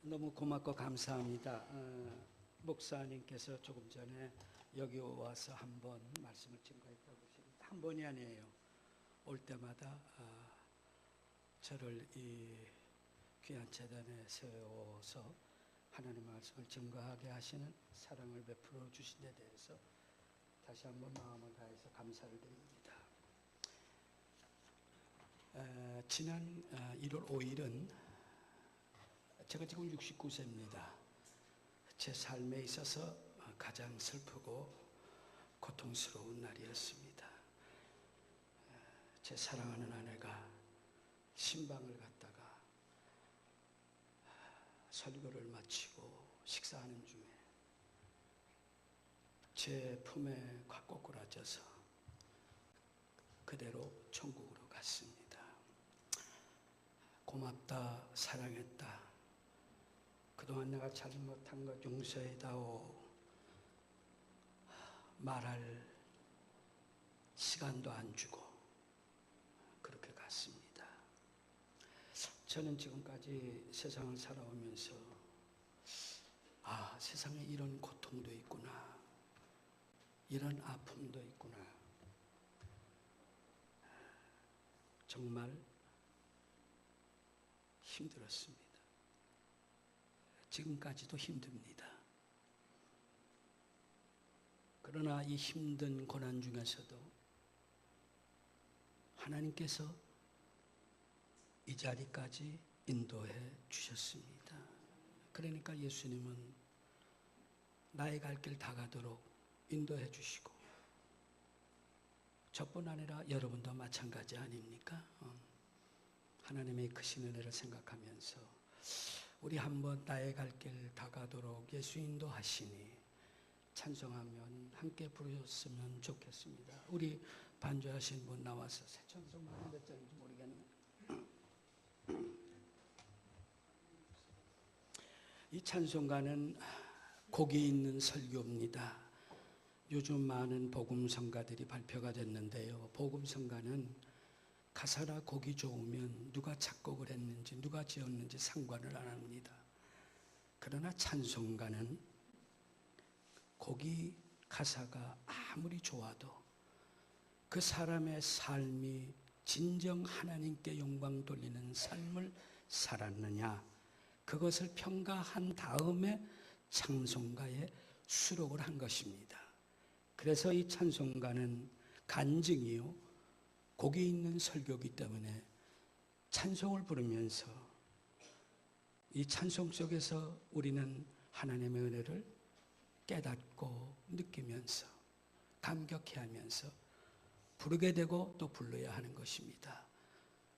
너무 고맙고 감사합니다. 목사님께서 조금 전에 여기 와서 한 번 말씀을 증거했다고 하시는데 한 번이 아니에요. 올 때마다 저를 이 귀한 재단에 세워서 하나님의 말씀을 증거하게 하시는 사랑을 베풀어 주신 데 대해서 다시 한번 마음을 다해서 감사를 드립니다. 지난 1월 5일은 제가 지금 69세입니다. 제 삶에 있어서 가장 슬프고 고통스러운 날이었습니다. 제 사랑하는 아내가 신방을 갔다가 설교를 마치고 식사하는 중에 제 품에 꽉 꼬꾸라져서 그대로 천국으로 갔습니다. 고맙다, 사랑했다, 그동안 내가 잘못한 것 용서해다오 말할 시간도 안 주고 그렇게 갔습니다. 저는 지금까지 세상을 살아오면서 세상에 이런 고통도 있구나, 이런 아픔도 있구나, 정말 힘들었습니다. 지금까지도 힘듭니다. 그러나 이 힘든 고난 중에서도 하나님께서 이 자리까지 인도해 주셨습니다. 그러니까 예수님은 나의 갈 길 다 가도록 인도해 주시고, 저뿐 아니라 여러분도 마찬가지 아닙니까? 하나님의 크신 은혜를 생각하면서 우리 한번 나의 갈 길 다 가도록 예수 인도하시니 찬송하면 함께 부르셨으면 좋겠습니다. 우리 반주하신 분 나와서 새 찬송 몇 장인지 모르겠네요. 이 찬송가는 곡이 있는 설교입니다. 요즘 많은 복음성가들이 발표가 됐는데요. 복음성가는 가사나 곡이 좋으면 누가 작곡을 했는지 누가 지었는지 상관을 안 합니다. 그러나 찬송가는 곡이 가사가 아무리 좋아도 그 사람의 삶이 진정 하나님께 영광 돌리는 삶을 살았느냐, 그것을 평가한 다음에 찬송가에 수록을 한 것입니다. 그래서 이 찬송가는 간증이요, 곡이 있는 설교이기 때문에 찬송을 부르면서 이 찬송 속에서 우리는 하나님의 은혜를 깨닫고 느끼면서 감격해하면서 부르게 되고 또 불러야 하는 것입니다.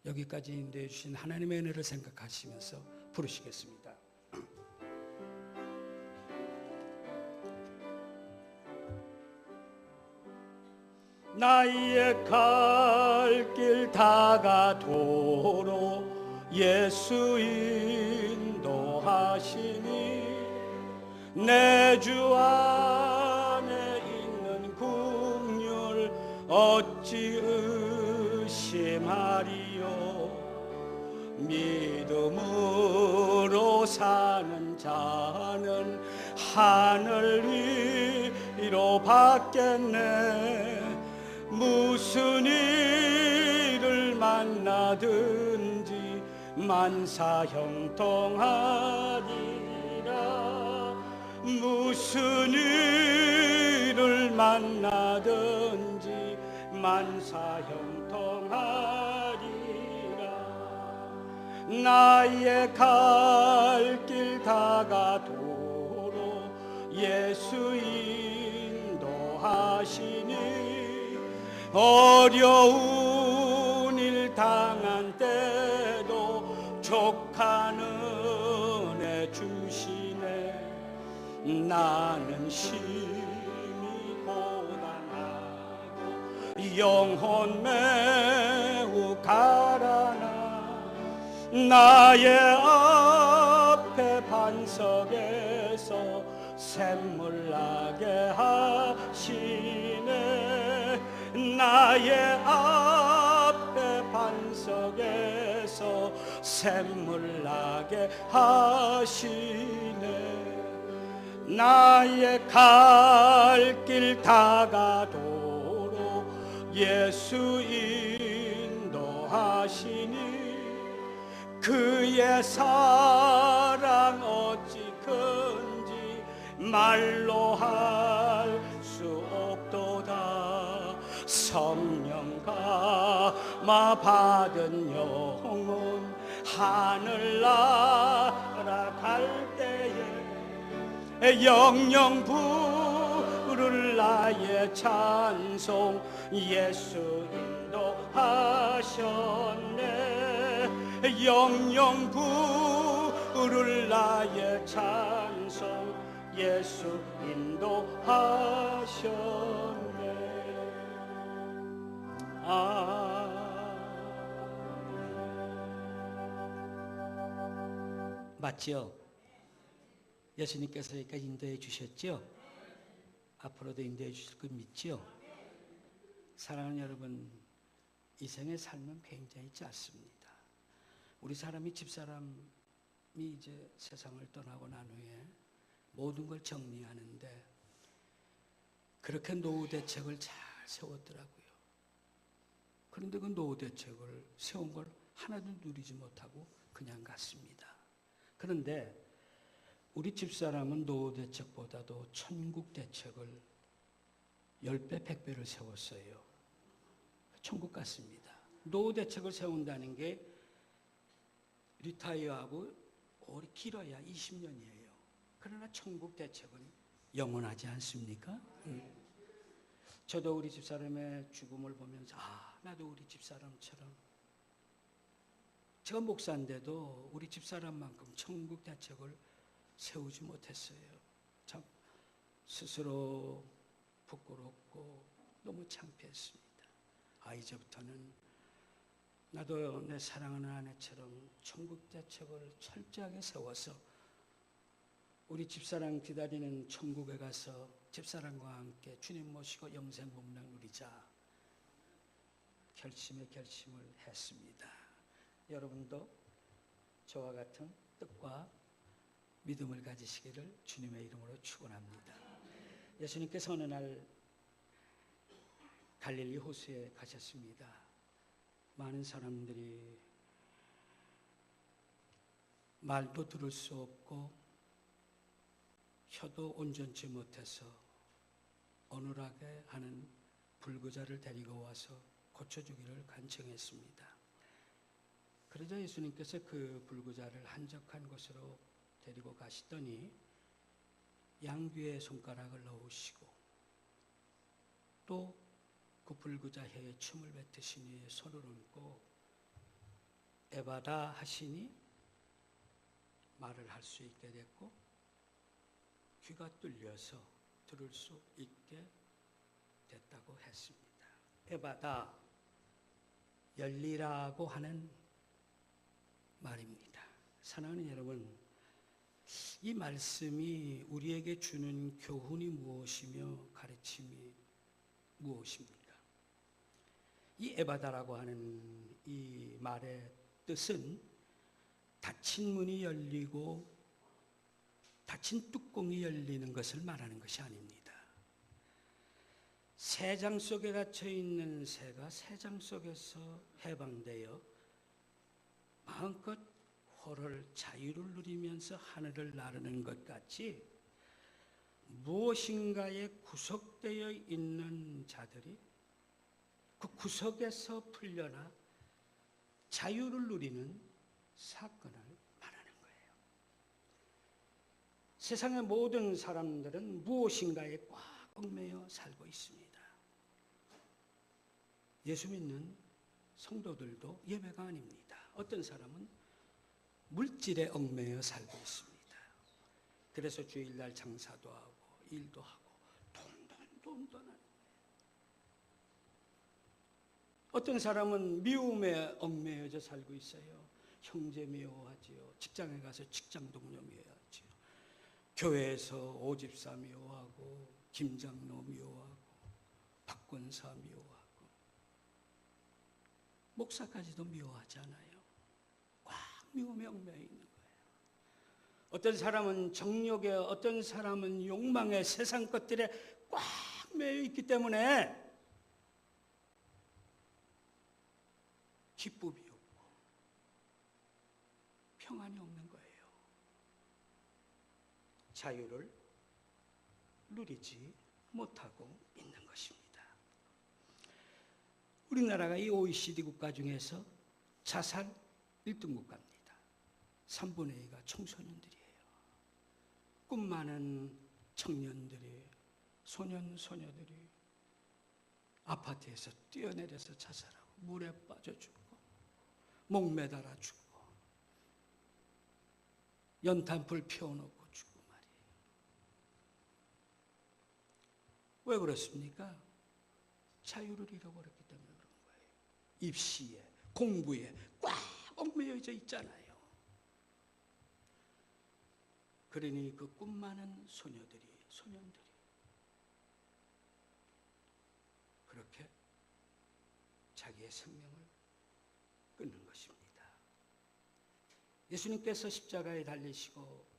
여기까지 인도해 주신 하나님의 은혜를 생각하시면서 부르시겠습니다. 나의 갈 길 다 가도록 예수 인도하시니 내 주 안에 있는 긍휼 어찌 의심하리요. 믿음으로 사는 자는 하늘 위로 받겠네. 무슨 일을 만나든지 만사형통하리라. 무슨 일을 만나든지 만사형통하리라. 나의 갈 길 다 가도록 예수 인도하시니 어려운 일 당한 때도 족한 은혜 주시네. 나는 심히 고단하고 영혼 매우 가라나 나의 앞에 반석에서 샘물 나게 하시네. 나의 앞에 반석에서 샘물 나게 하시네. 나의 갈 길 다가도록 예수 인도하시니 그의 사랑 어찌 큰지 말로 할 수 없도다. 성령 감화 받은 영혼 하늘 날아갈 때에 영영 부를 나의 찬송 예수 인도하셨네. 영영 부를 나의 찬송 예수 인도하셨네. 맞죠? 예수님께서 여기까지 인도해 주셨죠? 앞으로도 인도해 주실 걸 믿죠? 사랑하는 여러분, 이 생의 삶은 굉장히 짧습니다. 우리 사람이 집사람이 이제 세상을 떠나고 난 후에 모든 걸 정리하는데 그렇게 노후 대책을 잘 세웠더라고요. 그런데 그 노후 대책을 세운 걸 하나도 누리지 못하고 그냥 갔습니다. 그런데 우리 집사람은 노후 대책보다도 천국 대책을 10배, 100배를 세웠어요. 천국 갔습니다. 노후 대책을 세운다는 게 리타이어하고 오래 길어야 20년이에요. 그러나 천국 대책은 영원하지 않습니까? 저도 우리 집사람의 죽음을 보면서 나도 우리 집사람처럼, 제가 목사인데도 우리 집사람만큼 천국 대책을 세우지 못했어요. 참 스스로 부끄럽고 너무 창피했습니다. 이제부터는 나도 내 사랑하는 아내처럼 천국 대책을 철저하게 세워서 우리 집사람 기다리는 천국에 가서 집사람과 함께 주님 모시고 영생 복락 누리자 결심을 했습니다. 여러분도 저와 같은 뜻과 믿음을 가지시기를 주님의 이름으로 축원합니다. 예수님께서 어느 날 갈릴리 호수에 가셨습니다. 많은 사람들이 말도 들을 수 없고 혀도 온전치 못해서 어눌하게 하는 불구자를 데리고 와서 고쳐주기를 간청했습니다. 그러자 예수님께서 그 불구자를 한적한 곳으로 데리고 가시더니 양귀에 손가락을 넣으시고 또 그 불구자 혀에 침을 뱉으시니 손을 얹고 에바다 하시니 말을 할 수 있게 됐고 귀가 뚫려서 들을 수 있게 됐다고 했습니다. 에바다, 열리라고 하는 말입니다. 사랑하는 여러분, 이 말씀이 우리에게 주는 교훈이 무엇이며 가르침이 무엇입니까? 이 에바다라고 하는 이 말의 뜻은 닫힌 문이 열리고 닫힌 뚜껑이 열리는 것을 말하는 것이 아닙니다. 새장 속에 갇혀 있는 새가 새장 속에서 해방되어 마음껏 호를 자유를 누리면서 하늘을 나르는 것 같이 무엇인가에 구속되어 있는 자들이 그 구속에서 풀려나 자유를 누리는 사건을 말하는 거예요. 세상의 모든 사람들은 무엇인가에 꽉 얽매여 살고 있습니다. 예수 믿는 성도들도 예외가 아닙니다. 어떤 사람은 물질에 얽매여 살고 있습니다. 그래서 주일날 장사도 하고 일도 하고 돈 하는 거예요. 어떤 사람은 미움에 얽매여져 살고 있어요. 형제 미워하지요. 직장에 가서 직장 동료 미워하지요. 교회에서 오집사 미워하고 김장로 미워하고 박권사 미워하고 목사까지도 미워하지 않아요. 꽉 미움에 얽매여 있는 거예요. 어떤 사람은 정욕에, 어떤 사람은 욕망에, 세상 것들에 꽉 매여 있기 때문에 기쁨이 없고 평안이 없는 거예요. 자유를 누리지 못하고 있는 것입니다. 우리나라가 이 OECD 국가 중에서 자살 1등 국가입니다. 3분의 2가 청소년들이에요. 꿈 많은 청년들이, 소년들이 아파트에서 뛰어내려서 자살하고 물에 빠져 죽고 목매달아 죽고 연탄불 피워놓고 죽고 말이에요. 왜 그렇습니까? 자유를 잃어버렸기 때문에 그런 거예요. 입시에, 공부에 꽉 얽매여져 있잖아요. 그러니 그 꿈 많은 소년들이 그렇게 자기의 생명을 끊는 것입니다. 예수님께서 십자가에 달리시고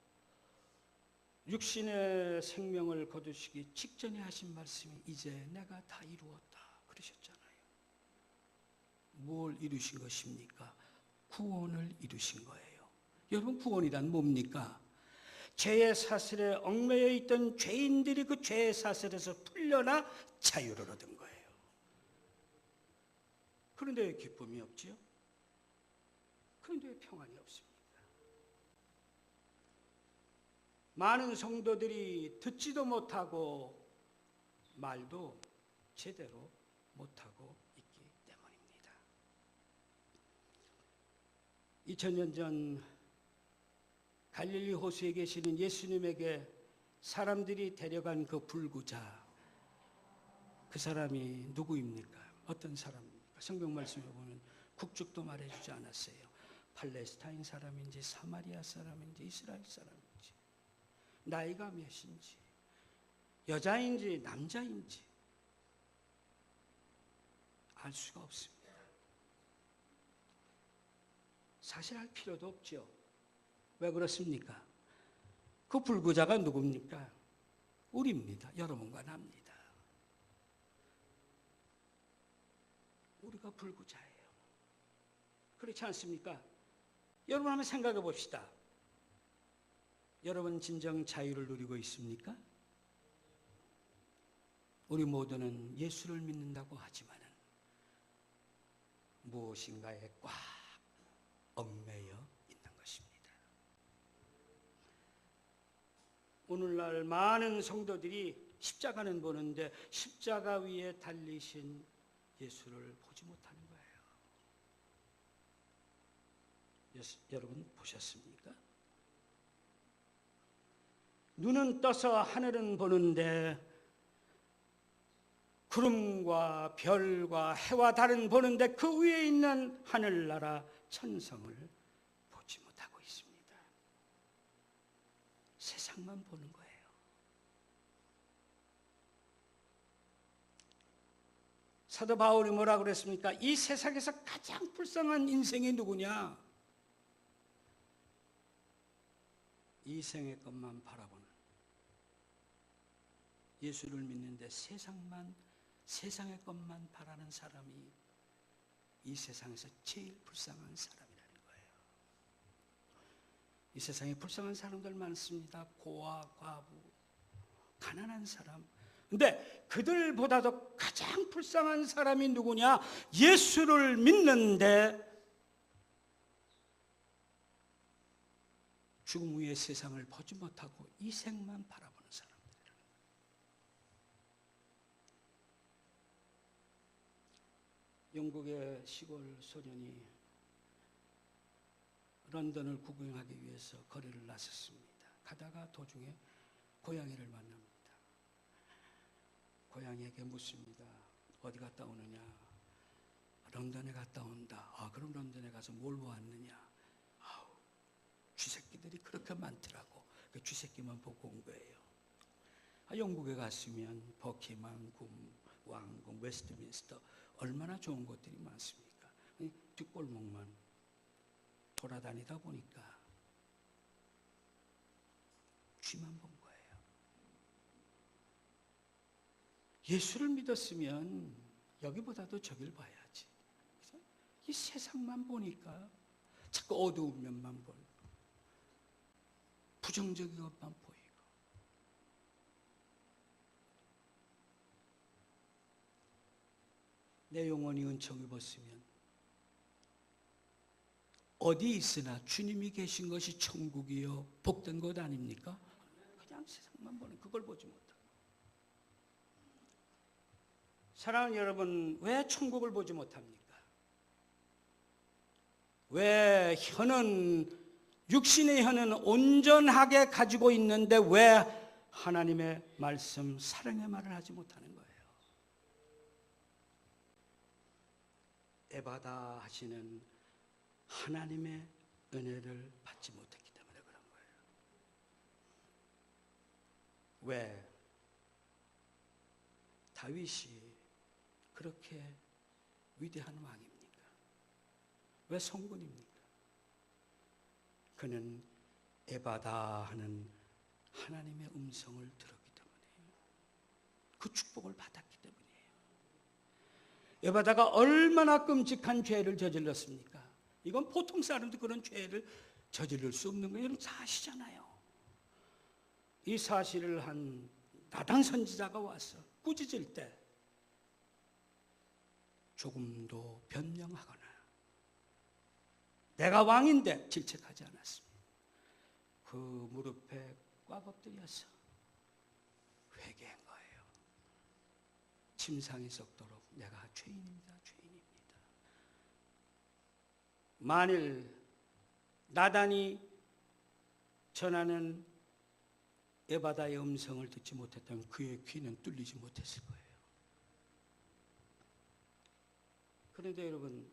육신의 생명을 거두시기 직전에 하신 말씀이 이제 내가 다 이루었다 그러셨잖아요. 뭘 이루신 것입니까? 구원을 이루신 거예요. 여러분, 구원이란 뭡니까? 죄의 사슬에 얽매여 있던 죄인들이 그 죄의 사슬에서 풀려나 자유를 얻은 거예요. 그런데 왜 기쁨이 없지요? 그런데 왜 평안이 없습니까? 많은 성도들이 듣지도 못하고 말도 제대로 못하고 있기 때문입니다. 2000년 전 갈릴리 호수에 계시는 예수님에게 사람들이 데려간 그 불구자, 그 사람이 누구입니까? 어떤 사람입니까? 성경 말씀에 보면 국적도 말해주지 않았어요. 팔레스타인 사람인지 사마리아 사람인지 이스라엘 사람인지 나이가 몇인지 여자인지 남자인지 알 수가 없습니다. 사실 알 필요도 없죠. 왜 그렇습니까? 그 불구자가 누굽니까? 우리입니다. 여러분과 나입니다. 우리가 불구자예요. 그렇지 않습니까? 여러분 한번 생각해 봅시다. 여러분 진정 자유를 누리고 있습니까? 우리 모두는 예수를 믿는다고 하지만 무엇인가에 꽉 얽매여 있는 것입니다. 오늘날 많은 성도들이 십자가는 보는데 십자가 위에 달리신 예수를 보지 못하는 거예요. 여러분 보셨습니까? 눈은 떠서 하늘은 보는데 구름과 별과 해와 달은 보는데 그 위에 있는 하늘나라 천성을 보지 못하고 있습니다. 세상만 보는 거예요. 사도 바울이 뭐라고 그랬습니까? 이 세상에서 가장 불쌍한 인생이 누구냐? 이 생의 것만 바라보는, 예수를 믿는데 세상의 것만 바라는 사람이 이 세상에서 제일 불쌍한 사람이라는 거예요. 이 세상에 불쌍한 사람들 많습니다. 고아, 과부, 가난한 사람. 근데 그들보다도 가장 불쌍한 사람이 누구냐? 예수를 믿는데 죽음 후의 세상을 보지 못하고 이 생만 바라보는 사람들이라는 거예요. 영국의 시골 소년이 런던을 구경하기 위해서 거리를 나섰습니다. 가다가 도중에 고양이를 만납니다. 고양이에게 묻습니다. 어디 갔다 오느냐? 런던에 갔다 온다. 아, 그럼 런던에 가서 뭘 보았느냐? 쥐새끼들이 그렇게 많더라고. 그 쥐새끼만 보고 온 거예요. 영국에 갔으면 버킹엄 궁, 왕궁, 웨스트민스터 얼마나 좋은 곳들이 많습니까? 뒷골목만 돌아다니다 보니까 쥐만 본 거예요. 예수를 믿었으면 여기보다도 저길 봐야지. 그래서 이 세상만 보니까 자꾸 어두운 면만 보이고 부정적인 것만 보이고 내 영혼이 은총 입었으면 어디 있으나 주님이 계신 것이 천국이요 복된 것 아닙니까? 그냥 세상만 보는 그걸 보지 못하고. 사랑하는 여러분, 왜 천국을 보지 못합니까? 왜 육신의 혀는 온전하게 가지고 있는데 왜 하나님의 말씀, 사랑의 말을 하지 못하는 거예요? 에바다 하시는 하나님의 은혜를 받지 못했기 때문에 그런 거예요. 왜 다윗이 그렇게 위대한 왕입니까? 왜 성군입니까? 그는 에바다 하는 하나님의 음성을 들었기 때문이에요. 그 축복을 받았기 때문이에요. 에바다가 얼마나 끔찍한 죄를 저질렀습니까? 이건 보통 사람도 그런 죄를 저지를 수 없는 거예요. 여러분 다 아시잖아요. 이 사실을 한 나단 선지자가 와서 꾸짖을 때 조금도 변명하거나 내가 왕인데 질책하지 않았습니다. 그 무릎에 꽉 엎드려서 회개한 거예요. 침상이 썩도록 내가 죄인입니다. 만일 나단이 전하는 에바다의 음성을 듣지 못했다면 그의 귀는 뚫리지 못했을 거예요. 그런데 여러분,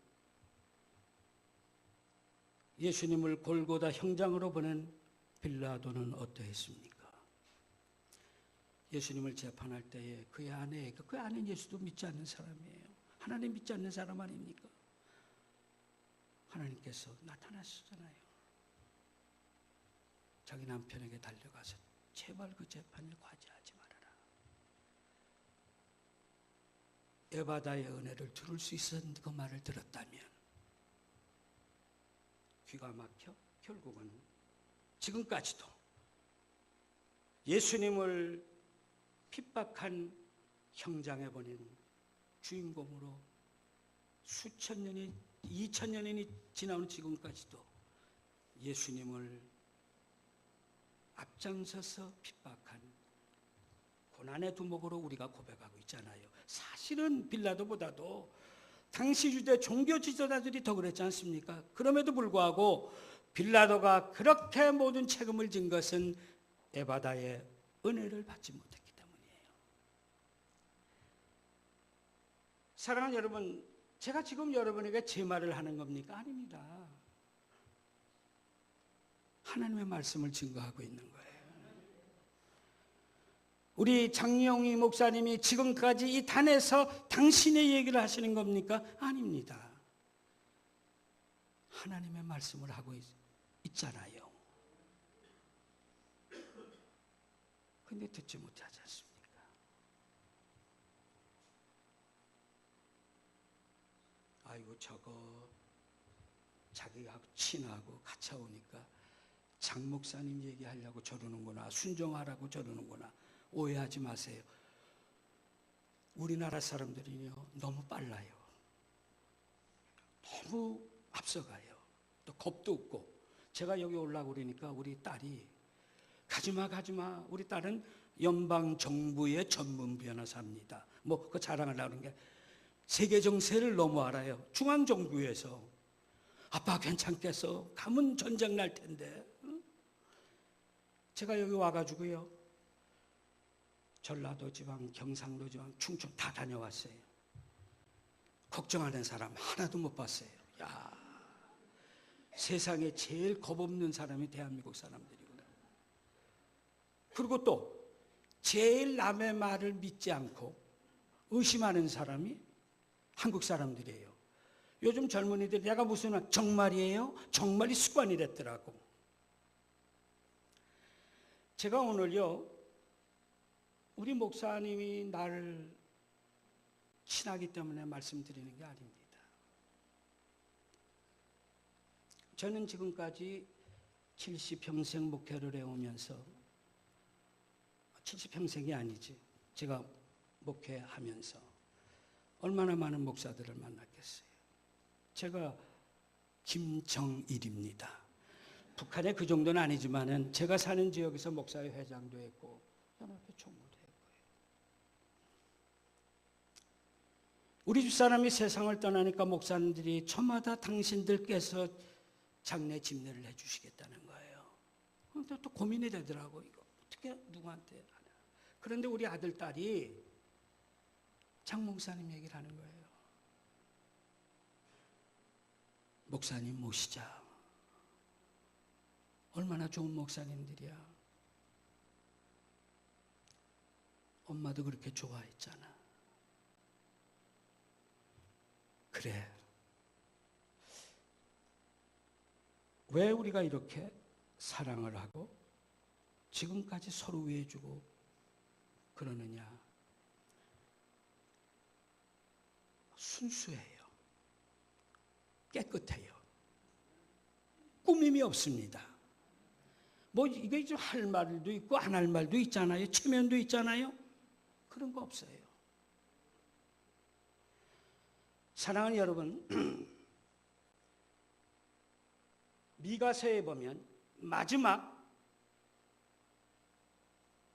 예수님을 골고다 형장으로 보낸 빌라도는 어떠했습니까? 예수님을 재판할 때에 그의 아내에게, 그 아내는 예수도 믿지 않는 사람이에요. 하나님 믿지 않는 사람 아닙니까? 하나님께서 나타나시잖아요. 자기 남편에게 달려가서 제발 그 재판을 과제하지 말아라. 에바다의 은혜를 들을 수 있었는 그 말을 들었다면 귀가 막혀 결국은 지금까지도 예수님을 핍박한 형장에 보낸 주인공으로 수천 년이 2000년이 지나온 지금까지도 예수님을 앞장서서 핍박한 고난의 두목으로 우리가 고백하고 있잖아요. 사실은 빌라도보다도 당시 유대 종교 지도자들이 더 그랬지 않습니까? 그럼에도 불구하고 빌라도가 그렇게 모든 책임을 진 것은 에바다의 은혜를 받지 못했기 때문이에요. 사랑하는 여러분, 제가 지금 여러분에게 제 말을 하는 겁니까? 아닙니다. 하나님의 말씀을 증거하고 있는 거예요. 우리 장영희 목사님이 지금까지 이 단에서 당신의 얘기를 하시는 겁니까? 아닙니다. 하나님의 말씀을 하고 있잖아요. 근데 듣지 못하지 않습니까? 아이고 저거 자기가 친하고 같이 오니까 장 목사님 얘기하려고 저러는구나, 순종하라고 저러는구나. 오해하지 마세요. 우리나라 사람들이요 너무 빨라요. 너무 앞서가요. 또 겁도 없고. 제가 여기 올라오고 그러니까 우리 딸이 가지마. 우리 딸은 연방 정부의 전문 변호사입니다. 뭐 그 자랑하려고 하는 게 세계 정세를 너무 알아요. 중앙 정부에서 아빠 괜찮겠어? 가면 전쟁 날 텐데. 응? 제가 여기 와가지고요. 전라도 지방, 경상도 지방, 충청 다 다녀왔어요. 걱정하는 사람 하나도 못 봤어요. 야, 세상에 제일 겁없는 사람이 대한민국 사람들이구나. 그리고 또 제일 남의 말을 믿지 않고 의심하는 사람이 한국 사람들이에요. 요즘 젊은이들이 내가 무슨 정말이에요? 정말이 습관이랬더라고. 제가 오늘요, 우리 목사님이 나를 친하기 때문에 말씀드리는 게 아닙니다. 저는 지금까지 70평생 목회를 해오면서, 70평생이 아니지, 제가 목회하면서 얼마나 많은 목사들을 만났겠어요. 제가 김정일입니다. 북한의 그 정도는 아니지만은 제가 사는 지역에서 목사회 회장도 했고 연합회 총무도 했고요. 우리 집사람이 세상을 떠나니까 목사님들이 저마다 당신들께서 장례 집례를 해주시겠다는 거예요. 그런데 또 고민이 되더라고. 이거 어떻게 누구한테 하냐. 그런데 우리 아들 딸이 장 목사님 얘기를 하는 거예요. 목사님 모시자. 얼마나 좋은 목사님들이야. 엄마도 그렇게 좋아했잖아. 그래. 왜 우리가 이렇게 사랑을 하고 지금까지 서로 위해주고 그러느냐? 순수해요. 깨끗해요. 꾸밈이 없습니다. 뭐 이게 좀 할 말도 있고 안 할 말도 있잖아요. 체면도 있잖아요. 그런 거 없어요. 사랑하는 여러분, 미가서에 보면 마지막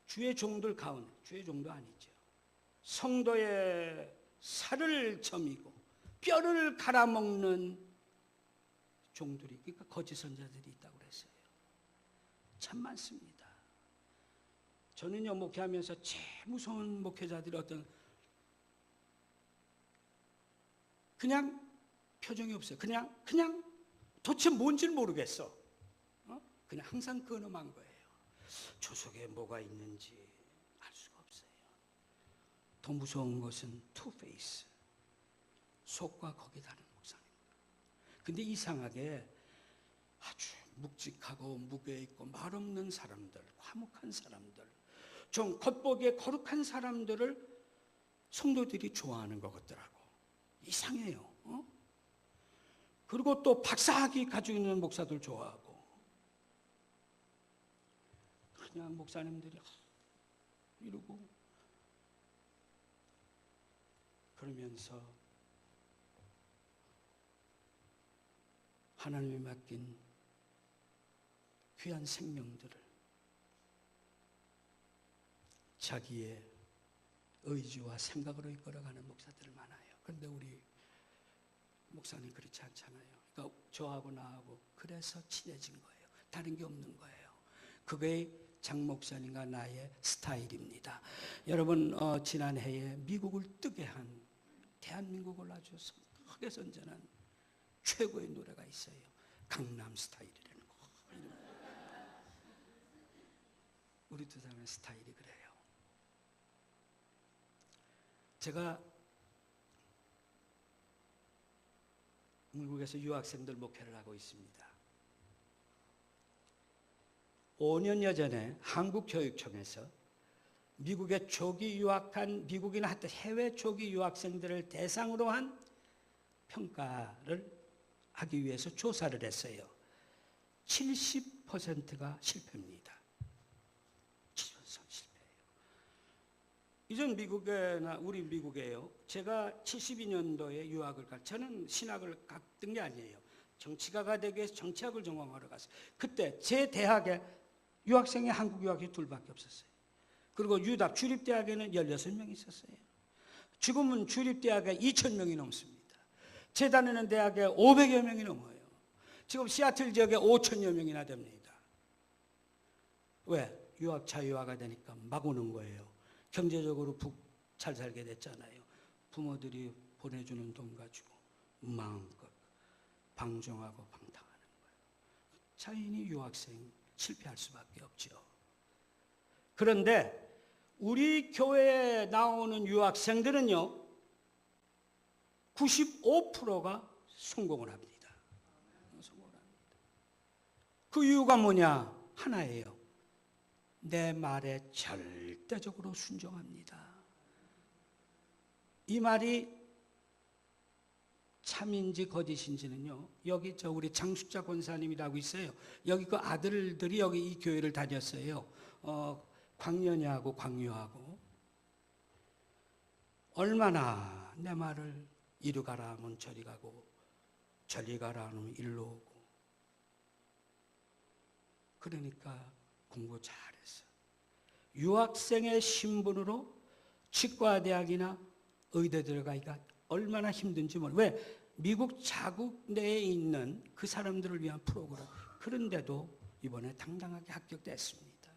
주의 종들 가운데, 주의 종도 아니죠, 성도의 살을 저미고 뼈를 갈아먹는 종들이, 그러니까 거짓 선자들이 있다고 그랬어요. 참 많습니다. 저는요, 목회하면서 제일 무서운 목회자들이 그냥 표정이 없어요. 그냥 도대체 뭔지를 모르겠어. 그냥 항상 근엄한 거예요. 저 속에 뭐가 있는지 알 수가 없어요. 더 무서운 것은 투페이스, 속과 거기 다른 목사님. 근데 이상하게 아주 묵직하고 무게 있고 말 없는 사람들, 화목한 사람들, 좀 겉보기에 거룩한 사람들을 성도들이 좋아하는 것 같더라고. 이상해요. 그리고 또 박사학위 가지고 있는 목사들 좋아하고, 그냥 목사님들이 이러고 그러면서 하나님이 맡긴 귀한 생명들을 자기의 의지와 생각으로 이끌어가는 목사들 많아요. 그런데 우리 목사님 그렇지 않잖아요. 그러니까 저하고 나하고 그래서 친해진 거예요. 다른 게 없는 거예요. 그게 장 목사님과 나의 스타일입니다. 여러분, 지난해에 미국을 뜨게 한, 대한민국을 아주 크게 선전한 최고의 노래가 있어요. 강남 스타일이라는 거. 우리 두 사람의 스타일이 그래요. 제가 미국에서 유학생들 목회를 하고 있습니다. 5년여 전에 한국교육청에서 미국에 조기 유학한 미국이나 하여튼 해외 조기 유학생들을 대상으로 한 평가를 하기 위해서 조사를 했어요. 70%가 실패입니다. 70% 실패예요. 이전 미국에나 우리 미국에요. 제가 72년도에 유학을 저는 신학을 갔던 게 아니에요. 정치가가 되기 위해서 정치학을 전공하러 갔어요. 그때 제 대학에 유학생이 한국 유학이 둘밖에 없었어요. 그리고 유답 주립대학에는 16명이 있었어요. 지금은 주립대학에 2,000명이 넘습니다. 제 다니는 대학에 500여 명이 넘어요. 지금 시애틀 지역에 5,000여 명이나 됩니다. 왜? 유학 자유화가 되니까 막 오는 거예요. 경제적으로 잘 살게 됐잖아요. 부모들이 보내주는 돈 가지고 마음껏 방종하고 방탕하는 거예요. 자연히 유학생 실패할 수밖에 없죠. 그런데 우리 교회에 나오는 유학생들은요, 95%가 성공을 합니다. 성공을 합니다. 그 이유가 뭐냐? 하나예요. 내 말에 절대적으로 순종합니다. 이 말이 참인지 거짓인지는요, 여기 우리 장숙자 권사님이라고 있어요. 여기 그 아들들이 여기 이 교회를 다녔어요. 광년이하고 광유하고. 얼마나 내 말을 이리 가라 하면 저리 가고, 저리 가라 하면 일로 오고. 그러니까 공부 잘했어. 유학생의 신분으로 치과대학이나 의대 들어가기가 얼마나 힘든지 몰라. 왜? 미국 자국 내에 있는 그 사람들을 위한 프로그램. 그런데도 이번에 당당하게 합격됐습니다.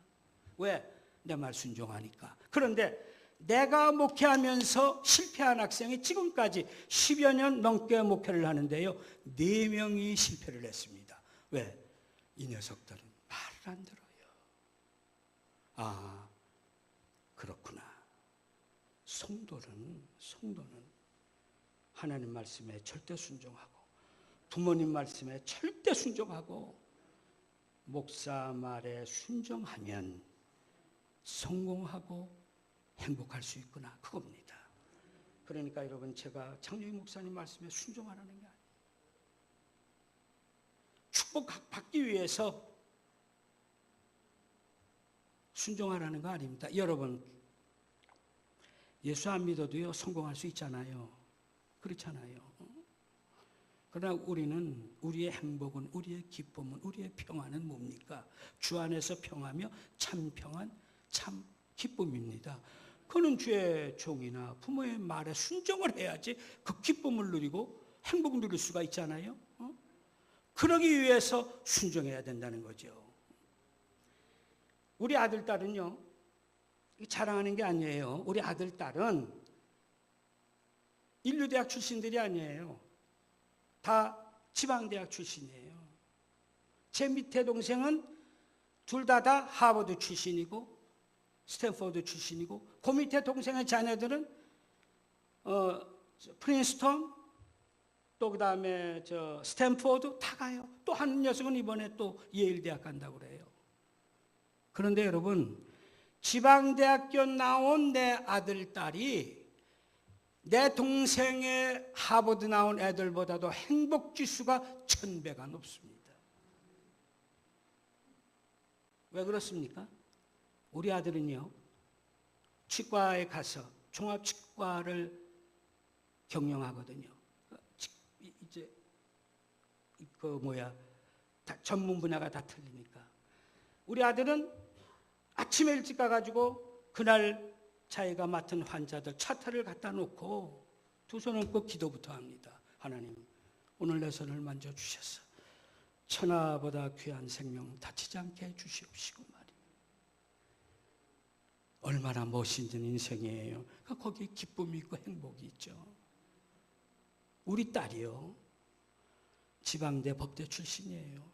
왜? 내 말 순종하니까. 그런데 내가 목회하면서 실패한 학생이 지금까지 10여 년 넘게 목회를 하는데요, 4명이 실패를 했습니다. 왜? 이 녀석들은 말을 안 들어요. 아, 그렇구나. 성도는 하나님 말씀에 절대 순종하고, 부모님 말씀에 절대 순종하고, 목사 말에 순종하면 성공하고 행복할 수 있구나, 그겁니다. 그러니까 여러분, 제가 장로희 목사님 말씀에 순종하라는 게 아니에요. 축복받기 위해서 순종하라는 거 아닙니다. 여러분, 예수 안 믿어도요, 성공할 수 있잖아요. 그렇잖아요. 그러나 우리는, 우리의 행복은, 우리의 기쁨은, 우리의 평안은 뭡니까? 주 안에서 평하며 참 평안, 참 기쁨입니다. 그는 주의 종이나 부모의 말에 순종을 해야지 그 기쁨을 누리고 행복을 누릴 수가 있잖아요. 그러기 위해서 순종해야 된다는 거죠. 우리 아들, 딸은요, 자랑하는 게 아니에요. 우리 아들, 딸은 인류대학 출신들이 아니에요. 다 지방대학 출신이에요. 제 밑에 동생은 둘 다 하버드 출신이고 스탠포드 출신이고, 그 밑에 동생의 자녀들은 프린스턴, 또 그 다음에 스탠포드 다 가요. 또 한 녀석은 이번에 또 예일대학 간다고 그래요. 그런데 여러분, 지방대학교 나온 내 아들, 딸이 내 동생의 하버드 나온 애들보다도 행복지수가 1000배가 높습니다. 왜 그렇습니까? 우리 아들은요, 치과에 가서 종합치과를 경영하거든요. 이제 전문 분야가 다 틀리니까. 우리 아들은 아침에 일찍 가가지고 그날 자기가 맡은 환자들 차트를 갖다 놓고 두 손을 얹고 기도부터 합니다. 하나님, 오늘 내 손을 만져주셔서 천하보다 귀한 생명 다치지 않게 해주시옵시고 말이에요. 얼마나 멋있는 인생이에요. 거기에 기쁨이 있고 행복이 있죠. 우리 딸이요, 지방대 법대 출신이에요.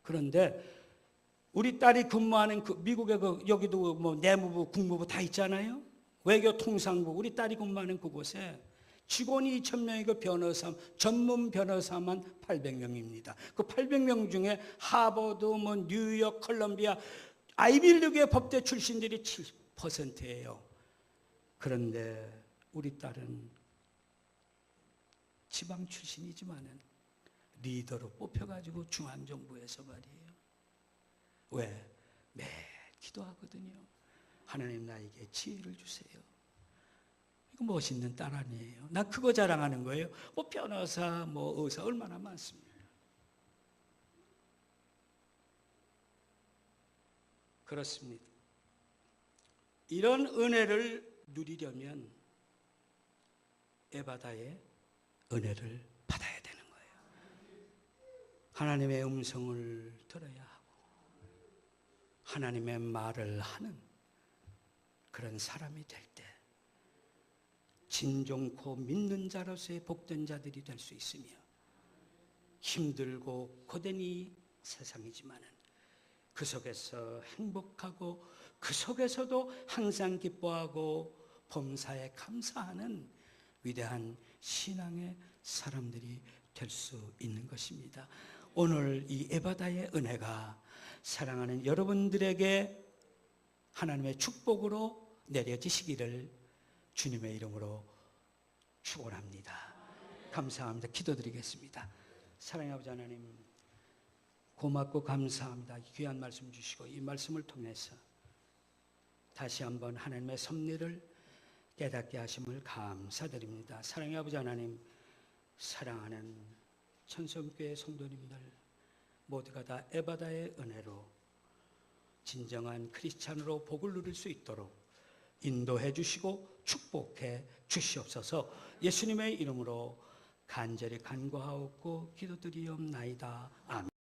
그런데 우리 딸이 근무하는 미국의 여기도 내무부, 국무부 다 있잖아요. 외교통상부, 우리 딸이 근무하는 그곳에 직원이 2000명이고 전문 변호사만 800명입니다. 그 800명 중에 하버드, 뉴욕, 컬럼비아, 아이빌리그의 법대 출신들이 7%예요. 그런데 우리 딸은 지방 출신이지만은 리더로 뽑혀가지고 중앙정부에서 말이에요. 왜? 매일 기도하거든요. 하나님, 나에게 지혜를 주세요. 이거 멋있는 딸 아니에요. 나 그거 자랑하는 거예요. 변호사, 의사 얼마나 많습니다. 그렇습니다. 이런 은혜를 누리려면 에바다의 은혜를 받아야 되는 거예요. 하나님의 음성을 들어야 하고 하나님의 말을 하는 그런 사람이 될 때 진정코 믿는 자로서의 복된 자들이 될 수 있으며, 힘들고 고된 이 세상이지만은 그 속에서 행복하고 그 속에서도 항상 기뻐하고 범사에 감사하는 위대한 신앙의 사람들이 될 수 있는 것입니다. 오늘 이 에바다의 은혜가 사랑하는 여러분들에게 하나님의 축복으로 내려지시기를 주님의 이름으로 축원합니다. 감사합니다. 기도드리겠습니다. 사랑의 아버지 하나님, 고맙고 감사합니다. 귀한 말씀 주시고 이 말씀을 통해서 다시 한번 하나님의 섭리를 깨닫게 하심을 감사드립니다. 사랑의 아버지 하나님, 사랑하는 천성교회 성도님들 모두가 다 에바다의 은혜로 진정한 크리스찬으로 복을 누릴 수 있도록 인도해 주시고 축복해 주시옵소서. 예수님의 이름으로 간절히 간구하옵고 기도드리옵나이다. 아멘.